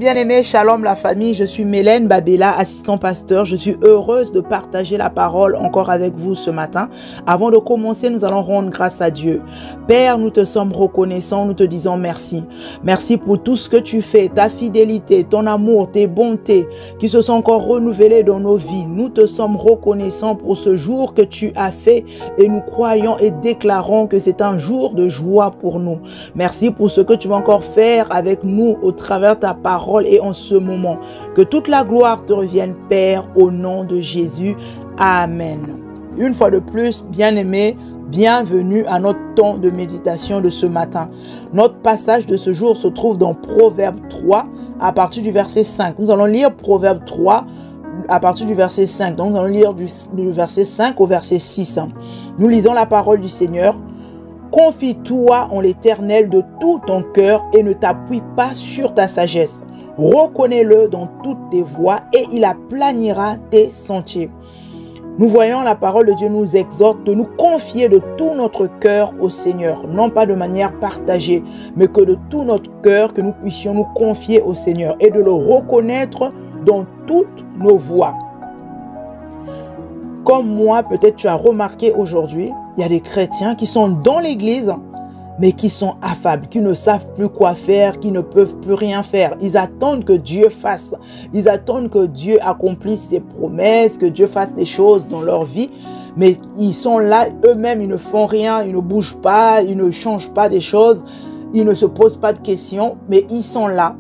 bien-aimés, shalom la famille, je suis Mélène Babella, assistant pasteur. Je suis heureuse de partager la parole encore avec vous ce matin. Avant de commencer, nous allons rendre grâce à Dieu. Père, nous te sommes reconnaissants, nous te disons merci. Merci pour tout ce que tu fais, ta fidélité, ton amour, tes bontés qui se sont encore renouvelées dans nos vies. Nous te sommes reconnaissants pour ce jour que tu as fait et nous croyons et déclarons que c'est un jour de joie pour nous. Merci pour ce que tu vas encore faire avec nous au travers de ta parole et en ce moment. Que toute la gloire te revienne, Père, au nom de Jésus. Amen. Une fois de plus, bien-aimés, bienvenue à notre temps de méditation de ce matin. Notre passage de ce jour se trouve dans Proverbe 3 à partir du verset 5. Nous allons lire Proverbe 3 à partir du verset 5. Donc nous allons lire du verset 5 au verset 6. Nous lisons la parole du Seigneur. Confie-toi en l'Éternel de tout ton cœur et ne t'appuie pas sur ta sagesse. Reconnais-le dans toutes tes voies et il aplanira tes sentiers. Nous voyons la parole de Dieu nous exhorte de nous confier de tout notre cœur au Seigneur. Non pas de manière partagée, mais que de tout notre cœur que nous puissions nous confier au Seigneur et de le reconnaître dans toutes nos voies. Comme moi, peut-être tu as remarqué aujourd'hui, il y a des chrétiens qui sont dans l'église, mais qui sont affables, qui ne savent plus quoi faire, qui ne peuvent plus rien faire. Ils attendent que Dieu fasse. Ils attendent que Dieu accomplisse ses promesses, que Dieu fasse des choses dans leur vie. Mais ils sont là, eux-mêmes, ils ne font rien, ils ne bougent pas, ils ne changent pas des choses, ils ne se posent pas de questions, mais ils sont là.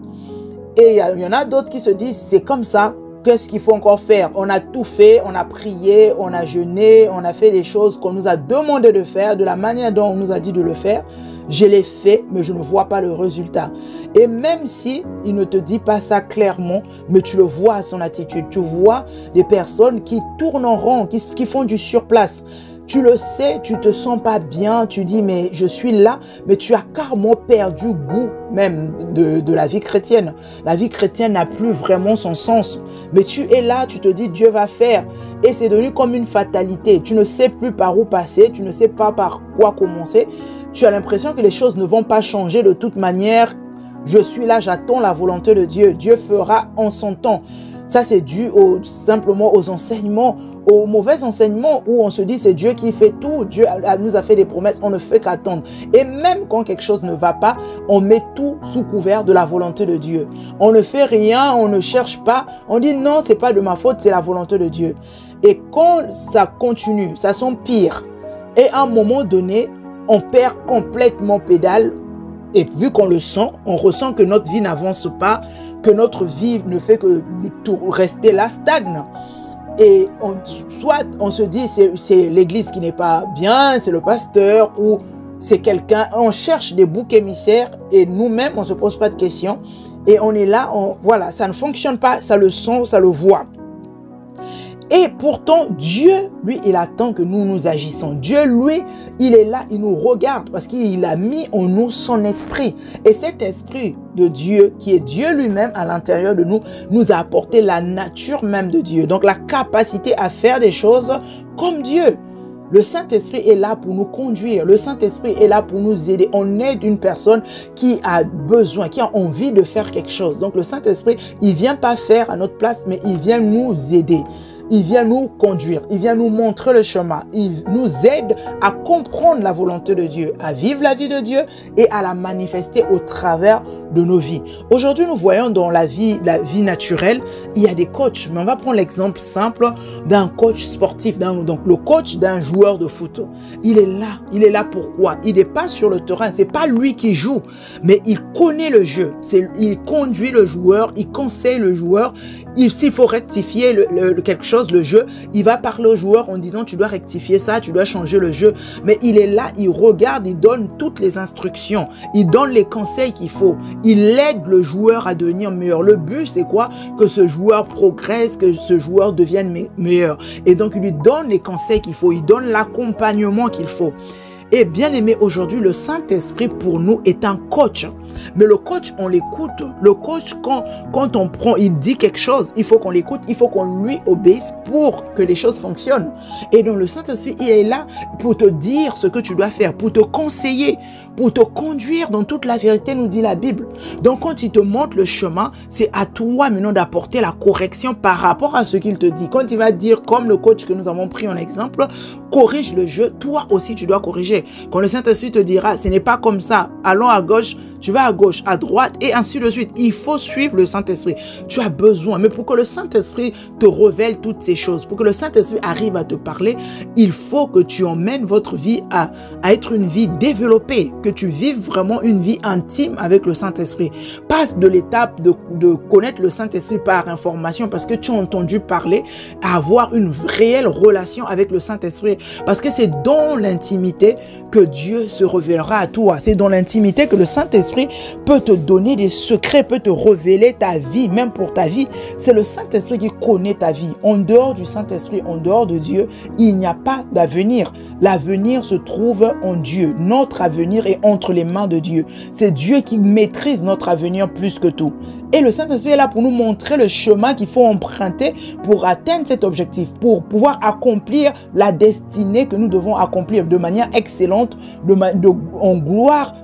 Et il y en a d'autres qui se disent, c'est comme ça. Qu'est-ce qu'il faut encore faire? On a tout fait, on a prié, on a jeûné, on a fait des choses qu'on nous a demandé de faire, de la manière dont on nous a dit de le faire. Je l'ai fait, mais je ne vois pas le résultat. Et même si il ne te dit pas ça clairement, mais tu le vois à son attitude. Tu vois des personnes qui tournent en rond, qui font du surplace. Tu le sais, tu te sens pas bien, tu dis mais je suis là, mais tu as carrément perdu goût même de la vie chrétienne. La vie chrétienne n'a plus vraiment son sens. Mais tu es là, tu te dis Dieu va faire. Et c'est devenu comme une fatalité. Tu ne sais plus par où passer, tu ne sais pas par quoi commencer. Tu as l'impression que les choses ne vont pas changer de toute manière. Je suis là, j'attends la volonté de Dieu. Dieu fera en son temps. Ça, c'est dû simplement aux enseignements, aux mauvais enseignements où on se dit c'est Dieu qui fait tout. Dieu nous a fait des promesses, on ne fait qu'attendre. Et même quand quelque chose ne va pas, on met tout sous couvert de la volonté de Dieu. On ne fait rien, on ne cherche pas. On dit non, c'est pas de ma faute, c'est la volonté de Dieu. Et quand ça continue, ça s'empire. Et à un moment donné, on perd complètement pédale. Et vu qu'on le sent, on ressent que notre vie n'avance pas, que notre vie ne fait que rester là, stagne. Et soit on se dit c'est l'église qui n'est pas bien, c'est le pasteur ou c'est quelqu'un. On cherche des boucs émissaires et nous-mêmes, on ne se pose pas de questions. Et on est là, voilà, ça ne fonctionne pas, ça le sent, ça le voit. Et pourtant, Dieu, lui, il attend que nous nous agissons. Dieu, lui, il est là, il nous regarde parce qu'il a mis en nous son esprit. Et cet esprit de Dieu, qui est Dieu lui-même à l'intérieur de nous, nous a apporté la nature même de Dieu. Donc, la capacité à faire des choses comme Dieu. Le Saint-Esprit est là pour nous conduire. Le Saint-Esprit est là pour nous aider. On aide une personne qui a besoin, qui a envie de faire quelque chose. Donc, le Saint-Esprit, il ne vient pas faire à notre place, mais il vient nous aider. Il vient nous conduire, il vient nous montrer le chemin. Il nous aide à comprendre la volonté de Dieu, à vivre la vie de Dieu et à la manifester au travers de nos vies. Aujourd'hui, nous voyons dans la vie naturelle, il y a des coachs. Mais on va prendre l'exemple simple d'un coach sportif, donc le coach d'un joueur de foot. Il est là pourquoi? Il n'est pas sur le terrain, c'est pas lui qui joue, mais il connaît le jeu. Il conduit le joueur, il conseille le joueur. S'il faut rectifier quelque chose, le jeu, il va parler au joueur en disant tu dois rectifier ça, tu dois changer le jeu. Mais il est là, il regarde, il donne toutes les instructions, il donne les conseils qu'il faut. Il aide le joueur à devenir meilleur. Le but, c'est quoi? Que ce joueur progresse, que ce joueur devienne meilleur. Et donc, il lui donne les conseils qu'il faut, il donne l'accompagnement qu'il faut. Et bien aimé, aujourd'hui, le Saint-Esprit pour nous est un coach. Mais le coach, on l'écoute. Le coach, quand on prend, il dit quelque chose, il faut qu'on l'écoute, il faut qu'on lui obéisse pour que les choses fonctionnent. Et donc le Saint-Esprit, il est là pour te dire ce que tu dois faire, pour te conseiller, pour te conduire dans toute la vérité, nous dit la Bible. Donc quand il te montre le chemin, c'est à toi maintenant d'apporter la correction par rapport à ce qu'il te dit. Quand il va dire, comme le coach que nous avons pris en exemple, corrige le jeu, toi aussi tu dois corriger. Quand le Saint-Esprit te dira, ce n'est pas comme ça, allons à gauche, tu vas à gauche, à droite et ainsi de suite. Il faut suivre le Saint-Esprit. Tu as besoin, mais pour que le Saint-Esprit te révèle toutes ces choses, pour que le Saint-Esprit arrive à te parler, il faut que tu emmènes votre vie à être une vie développée, que tu vives vraiment une vie intime avec le Saint-Esprit. Passe de l'étape de connaître le Saint-Esprit par information parce que tu as entendu parler, à avoir une réelle relation avec le Saint-Esprit. Parce que c'est dans l'intimité que Dieu se révélera à toi. C'est dans l'intimité que le Saint-Esprit peut te donner des secrets, peut te révéler ta vie, même pour ta vie. C'est le Saint-Esprit qui connaît ta vie. En dehors du Saint-Esprit, en dehors de Dieu, il n'y a pas d'avenir. L'avenir se trouve en Dieu. Notre avenir est entre les mains de Dieu. C'est Dieu qui maîtrise notre avenir plus que tout. Et le Saint-Esprit est là pour nous montrer le chemin qu'il faut emprunter pour atteindre cet objectif, pour pouvoir accomplir la destinée que nous devons accomplir de manière excellente, en gloire,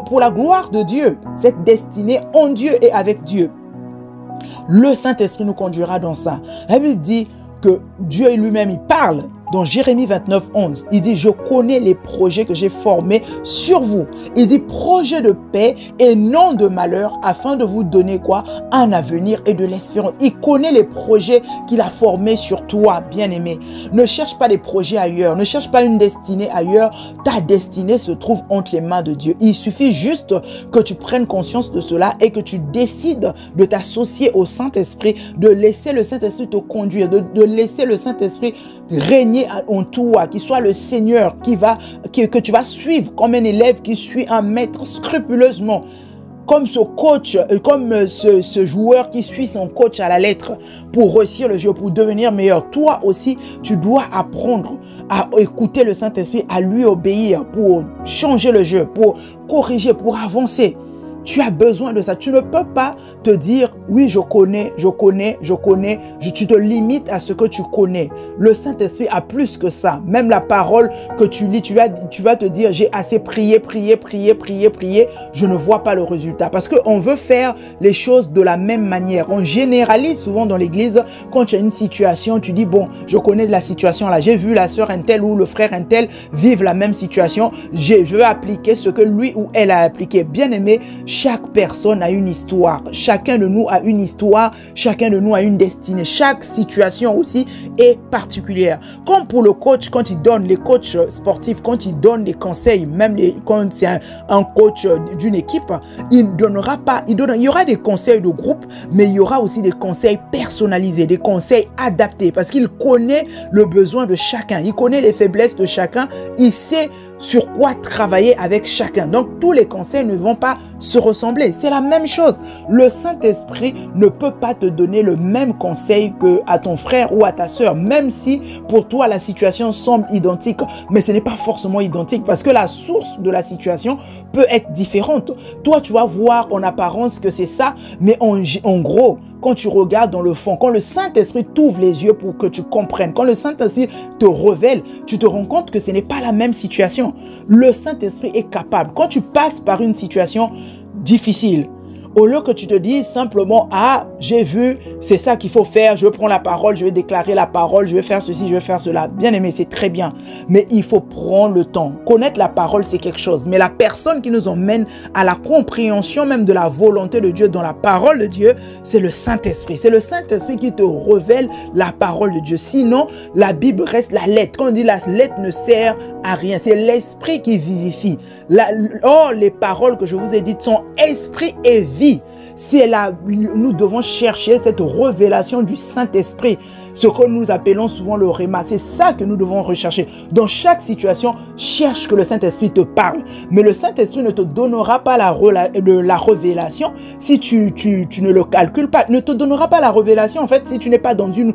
pour la gloire de Dieu. Cette destinée en Dieu et avec Dieu. Le Saint-Esprit nous conduira dans ça. La Bible dit que Dieu lui-même, il parle. Dans Jérémie 29, 11, il dit, je connais les projets que j'ai formés sur vous. Il dit, projet de paix et non de malheur, afin de vous donner quoi? Un avenir et de l'espérance. Il connaît les projets qu'il a formés sur toi, bien-aimé. Ne cherche pas des projets ailleurs, ne cherche pas une destinée ailleurs. Ta destinée se trouve entre les mains de Dieu. Il suffit juste que tu prennes conscience de cela et que tu décides de t'associer au Saint-Esprit, de laisser le Saint-Esprit te conduire, de laisser le Saint-Esprit régner en toi, qu'il soit le Seigneur que tu vas suivre comme un élève qui suit un maître scrupuleusement, comme ce coach, comme ce joueur qui suit son coach à la lettre pour réussir le jeu, pour devenir meilleur. Toi aussi, tu dois apprendre à écouter le Saint-Esprit, à lui obéir pour changer le jeu, pour corriger, pour avancer. Tu as besoin de ça. Tu ne peux pas te dire, oui, je connais. Tu te limites à ce que tu connais. Le Saint-Esprit a plus que ça. Même la parole que tu lis, tu vas te dire, j'ai assez prié. Je ne vois pas le résultat. Parce qu'on veut faire les choses de la même manière. On généralise souvent dans l'église. Quand tu as une situation, tu dis, bon, je connais de la situation là. J'ai vu la sœur un-tel ou le frère un-tel vivre la même situation. Je veux appliquer ce que lui ou elle a appliqué. Bien aimé, chaque personne a une histoire. Chacun de nous a une histoire. Chacun de nous a une destinée. Chaque situation aussi est particulière. Comme pour le coach, quand il donne, les coachs sportifs, quand il donne des conseils, même quand c'est un coach d'une équipe, il y aura des conseils de groupe, mais il y aura aussi des conseils personnalisés, des conseils adaptés, parce qu'il connaît le besoin de chacun. Il connaît les faiblesses de chacun. Il sait sur quoi travailler avec chacun. Donc, tous les conseils ne vont pas se ressembler. C'est la même chose. Le Saint-Esprit ne peut pas te donner le même conseil qu'à ton frère ou à ta sœur, même si pour toi, la situation semble identique. Mais ce n'est pas forcément identique parce que la source de la situation peut être différente. Toi, tu vas voir en apparence que c'est ça, mais en gros, quand tu regardes dans le fond, quand le Saint-Esprit t'ouvre les yeux pour que tu comprennes, quand le Saint-Esprit te révèle, tu te rends compte que ce n'est pas la même situation. Le Saint-Esprit est capable. Quand tu passes par une situation difficile, au lieu que tu te dises simplement, ah, j'ai vu, c'est ça qu'il faut faire, je prends la parole, je vais déclarer la parole, je vais faire ceci, je vais faire cela. Bien aimé, c'est très bien. Mais il faut prendre le temps. Connaître la parole, c'est quelque chose. Mais la personne qui nous emmène à la compréhension même de la volonté de Dieu dans la parole de Dieu, c'est le Saint-Esprit. C'est le Saint-Esprit qui te révèle la parole de Dieu. Sinon, la Bible reste la lettre. Quand on dit la lettre ne sert à rien, c'est l'Esprit qui vivifie. Les paroles que je vous ai dites sont esprit et vie. C'est là, nous devons chercher cette révélation du Saint-Esprit, ce que nous appelons souvent le réma. C'est ça que nous devons rechercher. Dans chaque situation, cherche que le Saint-Esprit te parle. Mais le Saint-Esprit ne te donnera pas la révélation si tu ne le calcules pas. Ne te donnera pas la révélation, en fait, si tu n'es pas dans une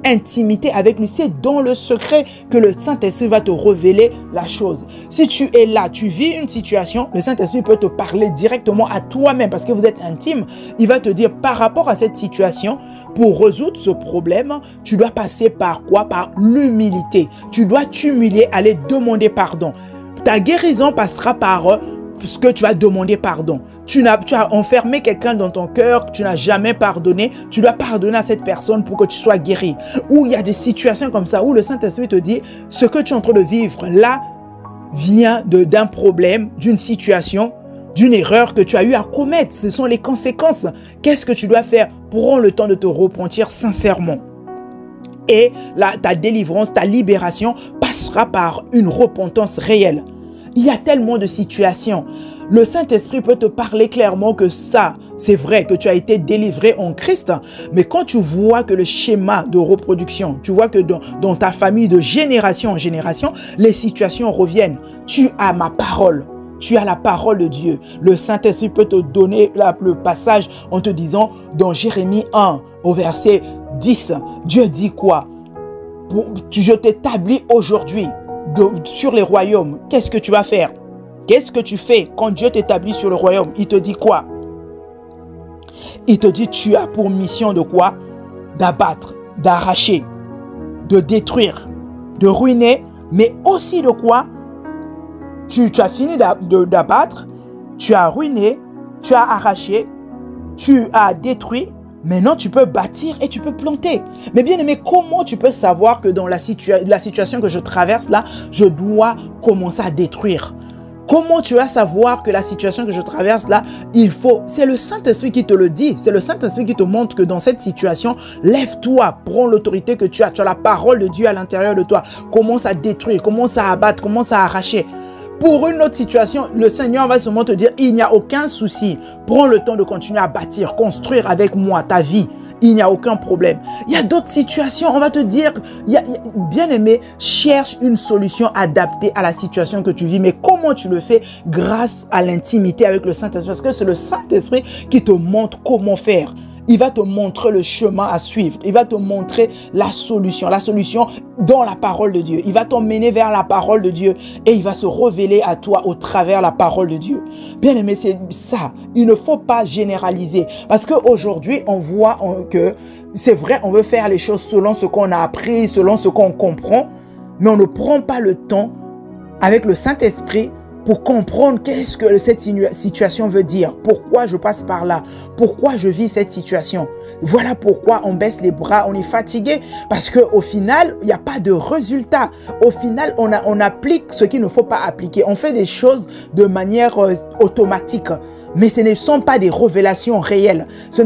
intimité avec lui. C'est dans le secret que le Saint-Esprit va te révéler la chose. Si tu es là, tu vis une situation, le Saint-Esprit peut te parler directement à toi-même parce que vous êtes intime. Il va te dire par rapport à cette situation, pour résoudre ce problème, tu dois passer par quoi? Par l'humilité. Tu dois t'humilier, aller demander pardon. Ta guérison passera par ce que tu vas demander pardon. Tu as enfermé quelqu'un dans ton cœur que tu n'as jamais pardonné. Tu dois pardonner à cette personne pour que tu sois guéri. Ou il y a des situations comme ça où le Saint-Esprit te dit ce que tu es en train de vivre là vient d'un problème, d'une situation, d'une erreur que tu as eu à commettre. Ce sont les conséquences. Qu'est-ce que tu dois faire? Prends le temps de te repentir sincèrement. Et ta délivrance, ta libération passera par une repentance réelle. Il y a tellement de situations. Le Saint-Esprit peut te parler clairement que ça, c'est vrai que tu as été délivré en Christ. Mais quand tu vois que le schéma de reproduction, tu vois que dans ta famille de génération en génération, les situations reviennent. Tu as ma parole. Tu as la parole de Dieu. Le Saint-Esprit peut te donner le passage en te disant dans Jérémie 1 au verset 10, Dieu dit quoi? Je t'établis aujourd'hui sur les royaumes. Qu'est-ce que tu vas faire? Qu'est-ce que tu fais quand Dieu t'établit sur le royaume? Il te dit quoi? Il te dit tu as pour mission de quoi? D'abattre, d'arracher, de détruire, de ruiner, mais aussi de quoi? Tu as fini d'abattre, tu as ruiné, tu as arraché, tu as détruit. Maintenant, tu peux bâtir et tu peux planter. Mais bien aimé, comment tu peux savoir que dans la situation que je traverse là, je dois commencer à détruire? Comment tu vas savoir que la situation que je traverse là, c'est le Saint-Esprit qui te le dit. C'est le Saint-Esprit qui te montre que dans cette situation, lève-toi, prends l'autorité que tu as. Tu as la parole de Dieu à l'intérieur de toi. Commence à détruire, commence à abattre, commence à arracher. Pour une autre situation, le Seigneur va seulement te dire, il n'y a aucun souci. Prends le temps de continuer à bâtir, construire avec moi ta vie. Il n'y a aucun problème. Il y a d'autres situations, on va te dire, bien aimé, cherche une solution adaptée à la situation que tu vis. Mais comment tu le fais? Grâce à l'intimité avec le Saint-Esprit. Parce que c'est le Saint-Esprit qui te montre comment faire. Il va te montrer le chemin à suivre. Il va te montrer la solution dans la parole de Dieu. Il va t'emmener vers la parole de Dieu et il va se révéler à toi au travers la parole de Dieu. Bien aimé, c'est ça. Il ne faut pas généraliser parce qu'aujourd'hui, on voit que c'est vrai, on veut faire les choses selon ce qu'on a appris, selon ce qu'on comprend, mais on ne prend pas le temps avec le Saint-Esprit pour comprendre qu'est-ce que cette situation veut dire. Pourquoi je passe par là? Pourquoi je vis cette situation? Voilà pourquoi on baisse les bras, on est fatigué. Parce qu'au final, il n'y a pas de résultat. Au final, on applique ce qu'il ne faut pas appliquer. On fait des choses de manière automatique. Mais ce ne sont pas des révélations réelles. Ce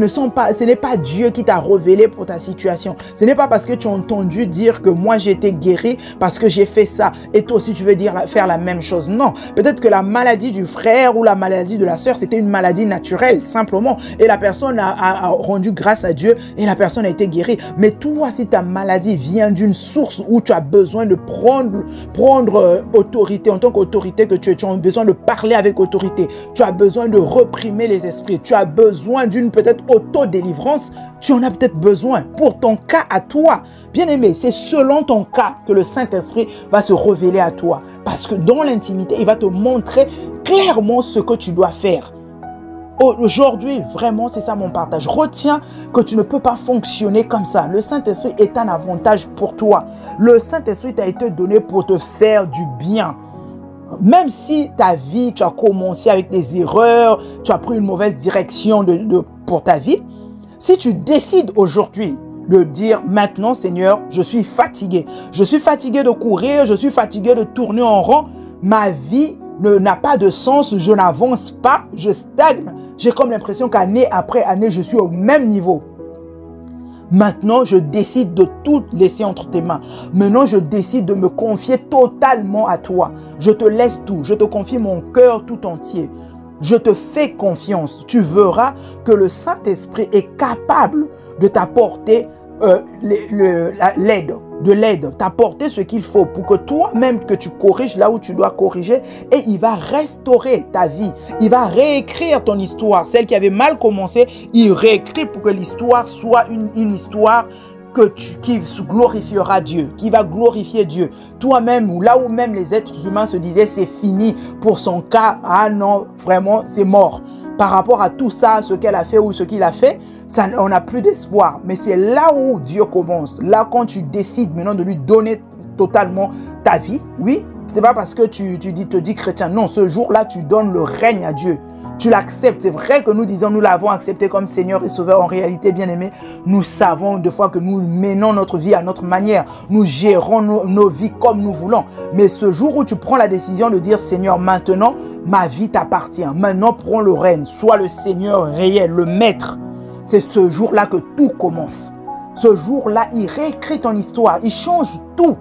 n'est pas Dieu qui t'a révélé pour ta situation. Ce n'est pas parce que tu as entendu dire que moi j'ai été guéri parce que j'ai fait ça. Et toi aussi tu veux faire la même chose. Non. Peut-être que la maladie du frère ou la maladie de la sœur, c'était une maladie naturelle, simplement. Et la personne a rendu grâce à Dieu et la personne a été guérie. Mais toi, si ta maladie vient d'une source où tu as besoin de prendre autorité, en tant qu'autorité que tu as besoin de parler avec autorité, tu as besoin de reprimer les esprits, tu as besoin d'une peut-être auto-délivrance, tu en as peut-être besoin pour ton cas à toi. Bien aimé, c'est selon ton cas que le Saint-Esprit va se révéler à toi. Parce que dans l'intimité, il va te montrer clairement ce que tu dois faire. Aujourd'hui, vraiment, c'est ça mon partage. Retiens que tu ne peux pas fonctionner comme ça. Le Saint-Esprit est un avantage pour toi. Le Saint-Esprit t'a été donné pour te faire du bien. Même si ta vie, tu as commencé avec des erreurs, tu as pris une mauvaise direction pour ta vie, si tu décides aujourd'hui de dire maintenant, Seigneur, je suis fatigué. Je suis fatigué de courir, je suis fatigué de tourner en rond. Ma vie n'a pas de sens, je n'avance pas, je stagne. J'ai comme l'impression qu'année après année, je suis au même niveau. Maintenant, je décide de tout laisser entre tes mains. Maintenant, je décide de me confier totalement à toi. Je te laisse tout. Je te confie mon cœur tout entier. Je te fais confiance. Tu verras que le Saint-Esprit est capable de t'apporter l'aide, t'apporter ce qu'il faut pour que toi-même que tu corriges là où tu dois corriger et il va restaurer ta vie. Il va réécrire ton histoire. Celle qui avait mal commencé, il réécrit pour que l'histoire soit une histoire qui glorifiera Dieu, qui va glorifier Dieu. Toi-même, ou là où même les êtres humains se disaient c'est fini pour son cas, ah non, vraiment c'est mort. Par rapport à tout ça, ce qu'elle a fait ou ce qu'il a fait, ça, on n'a plus d'espoir. Mais c'est là où Dieu commence. Là, quand tu décides maintenant de lui donner totalement ta vie, oui, c'est pas parce que te dis chrétien. Non, ce jour-là, tu donnes le règne à Dieu. Tu l'acceptes. C'est vrai que nous disons, nous l'avons accepté comme Seigneur et Sauveur. En réalité, bien aimé, nous savons des fois que nous menons notre vie à notre manière. Nous gérons nos vies comme nous voulons. Mais ce jour où tu prends la décision de dire, Seigneur, maintenant, ma vie t'appartient. Maintenant, prends le règne. Sois le Seigneur réel, le maître. C'est ce jour-là que tout commence. Ce jour-là, il réécrit ton histoire. Il change tout.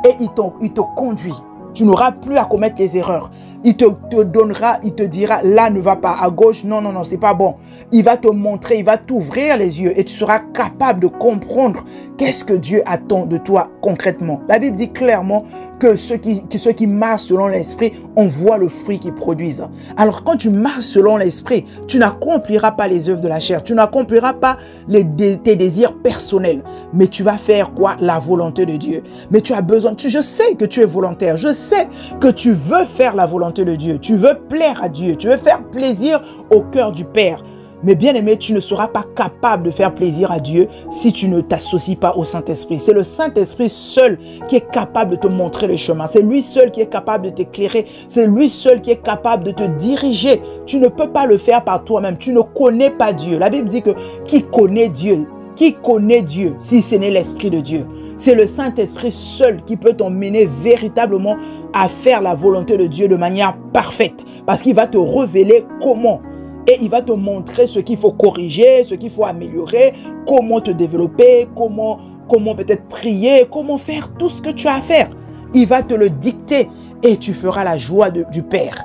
Et il te conduit. Tu n'auras plus à commettre les erreurs. Il te donnera, il te dira, là ne va pas, à gauche, non, non, non, c'est pas bon. Il va te montrer, il va t'ouvrir les yeux et tu seras capable de comprendre qu'est-ce que Dieu attend de toi concrètement. La Bible dit clairement que ceux qui marchent selon l'esprit, on voit le fruit qu'ils produisent. Alors quand tu marches selon l'esprit, tu n'accompliras pas les œuvres de la chair, tu n'accompliras pas tes désirs personnels, mais tu vas faire quoi? La volonté de Dieu. Mais tu as besoin, je sais que tu es volontaire, je sais que tu veux faire la volonté de Dieu, tu veux plaire à Dieu, tu veux faire plaisir au cœur du Père. Mais bien aimé, tu ne seras pas capable de faire plaisir à Dieu si tu ne t'associes pas au Saint-Esprit. C'est le Saint-Esprit seul qui est capable de te montrer le chemin. C'est lui seul qui est capable de t'éclairer. C'est lui seul qui est capable de te diriger. Tu ne peux pas le faire par toi-même. Tu ne connais pas Dieu. La Bible dit que qui connaît Dieu si ce n'est l'Esprit de Dieu? C'est le Saint-Esprit seul qui peut t'emmener véritablement à faire la volonté de Dieu de manière parfaite. Parce qu'il va te révéler comment. Et il va te montrer ce qu'il faut corriger, ce qu'il faut améliorer, comment te développer, comment peut-être prier, comment faire tout ce que tu as à faire. Il va te le dicter et tu feras la joie du Père.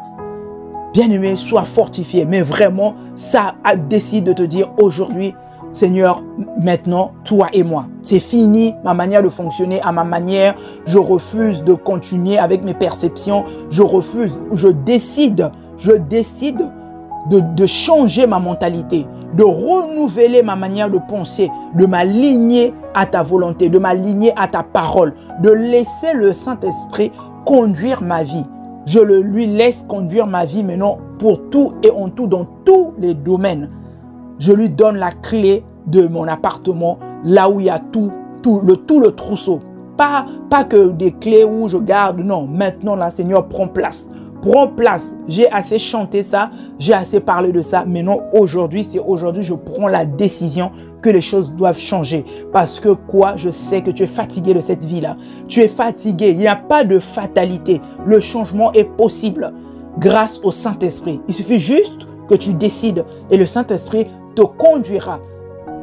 Bien-aimé, sois fortifié. Mais vraiment, ça décide de te dire aujourd'hui, Seigneur, maintenant, toi et moi. C'est fini ma manière de fonctionner à ma manière. Je refuse de continuer avec mes perceptions. Je refuse, je décide de changer ma mentalité, de renouveler ma manière de penser, de m'aligner à ta volonté, de m'aligner à ta parole, de laisser le Saint-Esprit conduire ma vie. Je lui laisse conduire ma vie maintenant pour tout et en tout, dans tous les domaines. Je lui donne la clé de mon appartement, là où il y a tout le trousseau. Pas que des clés où je garde, non. Maintenant, là, Seigneur, prends place. Prends place. J'ai assez chanté ça, j'ai assez parlé de ça. Mais non, aujourd'hui, je prends la décision que les choses doivent changer. Parce que quoi? Je sais que tu es fatigué de cette vie-là. Tu es fatigué. Il n'y a pas de fatalité. Le changement est possible grâce au Saint-Esprit. Il suffit juste que tu décides et le Saint-Esprit te conduira.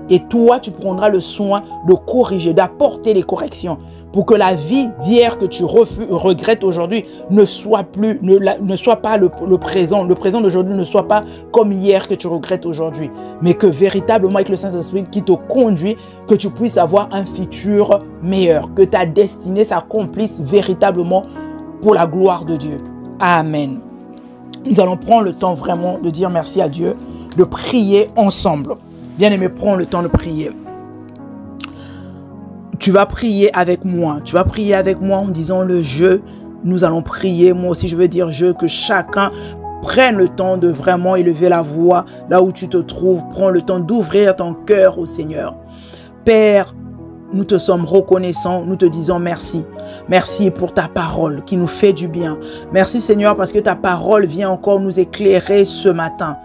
Et toi, tu prendras le soin de corriger, d'apporter les corrections pour que la vie d'hier que tu regrettes aujourd'hui ne soit pas le présent. Le présent d'aujourd'hui ne soit pas comme hier que tu regrettes aujourd'hui. Mais que véritablement avec le Saint-Esprit qui te conduit, que tu puisses avoir un futur meilleur. Que ta destinée s'accomplisse véritablement pour la gloire de Dieu. Amen. Nous allons prendre le temps vraiment de dire merci à Dieu, de prier ensemble. Bien-aimé, prends le temps de prier. Tu vas prier avec moi. Tu vas prier avec moi en disant le je. Nous allons prier. Moi aussi, je veux dire je. Que chacun prenne le temps de vraiment élever la voix là où tu te trouves. Prends le temps d'ouvrir ton cœur au Seigneur. Père, nous te sommes reconnaissants. Nous te disons merci. Merci pour ta parole qui nous fait du bien. Merci Seigneur parce que ta parole vient encore nous éclairer ce matin.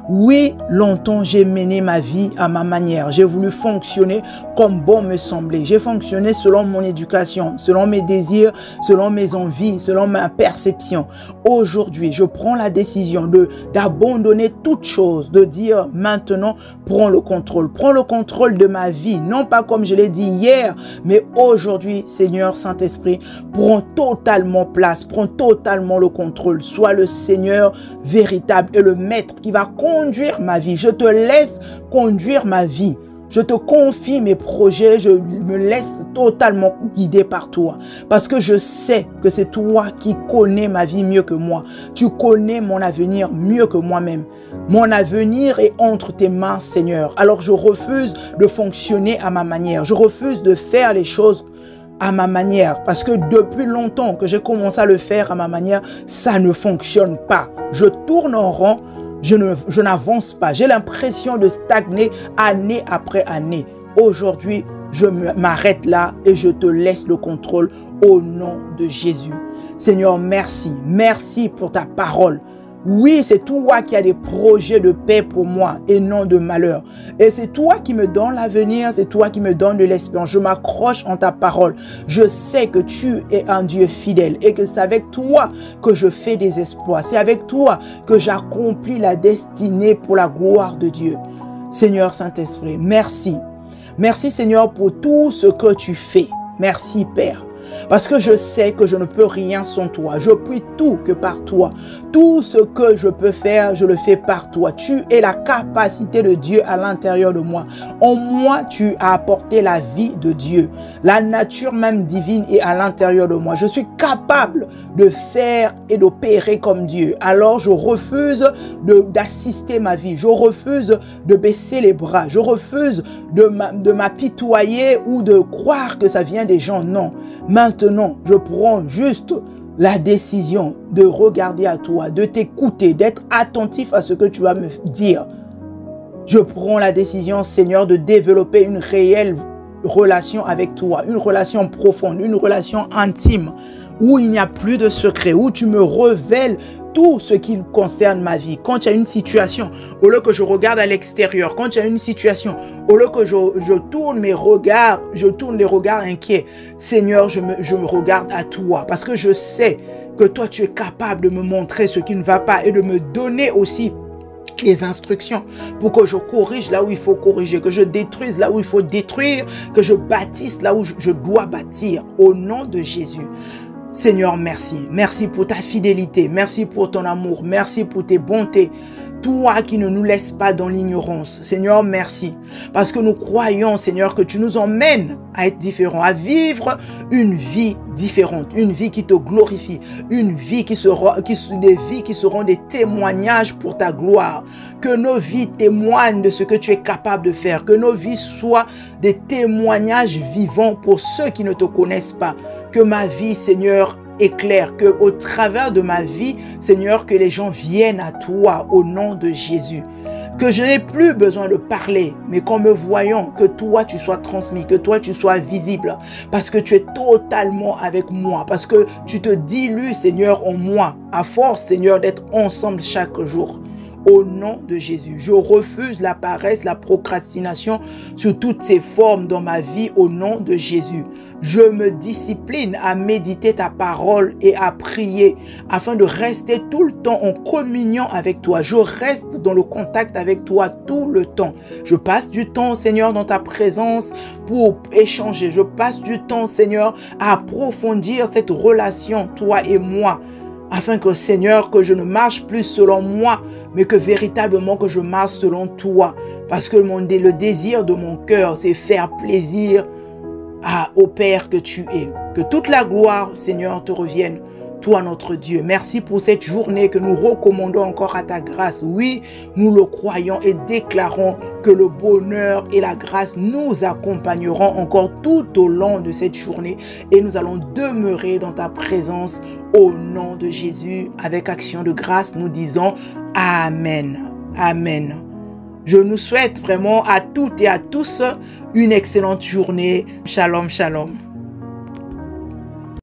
Oui, longtemps j'ai mené ma vie à ma manière. J'ai voulu fonctionner comme bon me semblait. J'ai fonctionné selon mon éducation, selon mes désirs, selon mes envies, selon ma perception. Aujourd'hui, je prends la décision d'abandonner toute chose, de dire maintenant, prends le contrôle. Prends le contrôle de ma vie, non pas comme je l'ai dit hier, mais aujourd'hui, Seigneur Saint-Esprit, prends totalement place, prends totalement le contrôle. Sois le Seigneur véritable et le Maître qui va conduire ma vie. Je te laisse conduire ma vie. Je te confie mes projets, je me laisse totalement guider par toi. Parce que je sais que c'est toi qui connais ma vie mieux que moi. Tu connais mon avenir mieux que moi-même. Mon avenir est entre tes mains, Seigneur. Alors je refuse de fonctionner à ma manière. Je refuse de faire les choses à ma manière. Parce que depuis longtemps que j'ai commencé à le faire à ma manière, ça ne fonctionne pas. Je tourne en rond. Je n'avance pas. J'ai l'impression de stagner année après année. Aujourd'hui, je m'arrête là et je te laisse le contrôle au nom de Jésus. Seigneur, merci. Merci pour ta parole. Oui, c'est toi qui as des projets de paix pour moi et non de malheur. Et c'est toi qui me donnes l'avenir, c'est toi qui me donnes de l'espérance. Je m'accroche en ta parole. Je sais que tu es un Dieu fidèle et que c'est avec toi que je fais des exploits. C'est avec toi que j'accomplis la destinée pour la gloire de Dieu. Seigneur Saint-Esprit, merci. Merci Seigneur pour tout ce que tu fais. Merci Père. Parce que je sais que je ne peux rien sans toi. Je puis tout que par toi. Tout ce que je peux faire, je le fais par toi. Tu es la capacité de Dieu à l'intérieur de moi. En moi, tu as apporté la vie de Dieu. La nature même divine est à l'intérieur de moi. Je suis capable de faire et d'opérer comme Dieu. Alors, je refuse d'assister ma vie. Je refuse de baisser les bras. Je refuse de m'apitoyer ou de croire que ça vient des gens. Non. Maintenant, je prends juste la décision de regarder à toi, de t'écouter, d'être attentif à ce que tu vas me dire. Je prends la décision, Seigneur, de développer une réelle relation avec toi, une relation profonde, une relation intime, où il n'y a plus de secret, où tu me révèles tout ce qui concerne ma vie. Quand il y a une situation, au lieu que je regarde à l'extérieur, quand il y a une situation, au lieu que je tourne mes regards, je tourne les regards inquiets, Seigneur, je me regarde à toi parce que je sais que toi, tu es capable de me montrer ce qui ne va pas et de me donner aussi les instructions pour que je corrige là où il faut corriger, que je détruise là où il faut détruire, que je bâtisse là où je dois bâtir. Au nom de Jésus. Seigneur, merci. Merci pour ta fidélité. Merci pour ton amour. Merci pour tes bontés. Toi qui ne nous laisses pas dans l'ignorance. Seigneur, merci. Parce que nous croyons, Seigneur, que tu nous emmènes à être différents, à vivre une vie différente, une vie qui te glorifie, une vie des vies qui seront des témoignages pour ta gloire. Que nos vies témoignent de ce que tu es capable de faire. Que nos vies soient des témoignages vivants pour ceux qui ne te connaissent pas. Que ma vie, Seigneur, éclaire, que au travers de ma vie, Seigneur, que les gens viennent à toi au nom de Jésus. Que je n'ai plus besoin de parler, mais qu'en me voyant, que toi tu sois transmis, que toi tu sois visible, parce que tu es totalement avec moi, parce que tu te dilues, Seigneur, en moi, à force, Seigneur, d'être ensemble chaque jour. Au nom de Jésus, je refuse la paresse, la procrastination sous toutes ses formes dans ma vie au nom de Jésus. Je me discipline à méditer ta parole et à prier afin de rester tout le temps en communion avec toi. Je reste dans le contact avec toi tout le temps. Je passe du temps, Seigneur, dans ta présence pour échanger. Je passe du temps, Seigneur, à approfondir cette relation, toi et moi. Afin que, Seigneur, que je ne marche plus selon moi, mais que véritablement que je marche selon toi. Parce que le désir de mon cœur, c'est faire plaisir au Père que tu es. Que toute la gloire, Seigneur, te revienne, toi notre Dieu. Merci pour cette journée que nous recommandons encore à ta grâce. Oui, nous le croyons et déclarons que le bonheur et la grâce nous accompagneront encore tout au long de cette journée. Et nous allons demeurer dans ta présence au nom de Jésus. Avec action de grâce, nous disons Amen. Amen. Je nous souhaite vraiment à toutes et à tous une excellente journée. Shalom, shalom.